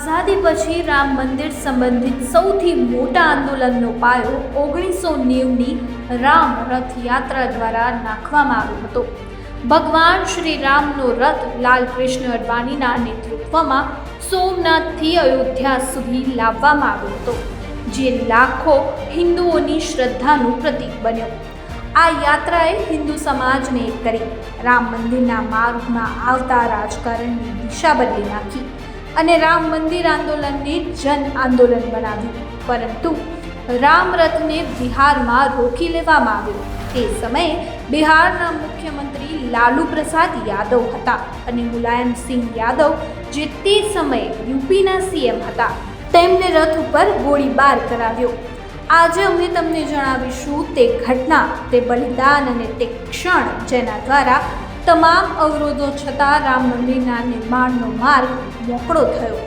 આઝાદી પછી રામ મંદિર સંબંધિત સૌથી મોટા આંદોલનનો પાયો 1990ની રામ રથયાત્રા દ્વારા નાખવામાં આવ્યો હતો. ભગવાન શ્રી રામનો રથ લાલકૃષ્ણ અડવાણીના નેતૃત્વમાં સોમનાથથી અયોધ્યા સુધી લાવવામાં આવ્યો હતો, જે લાખો હિન્દુઓની શ્રદ્ધાનું પ્રતીક બન્યો. આ યાત્રાએ હિન્દુ સમાજને એક કરી રામ મંદિરના માર્ગમાં આવતા રાજકારણની દિશા બદલી નાખી અને રામ મંદિર આંદોલનને જન આંદોલન બનાવ્યું. પરંતુ રામ રથને બિહારમાં રોકી લેવામાં આવ્યો. તે સમયે બિહારના મુખ્યમંત્રી લાલુ પ્રસાદ યાદવ હતા અને મુલાયમસિંહ યાદવ, જે તે સમયે યુપીના સીએમ હતા, તેમને રથ ઉપર ગોળીબાર કરાવ્યો. આજે અમે તમને જણાવીશું તે ઘટના, તે બલિદાન અને તે ક્ષણ જેના દ્વારા તમામ અવરોધો છતાં રામ મંદિરના નિર્માણનો માર્ગ મોકળો થયો.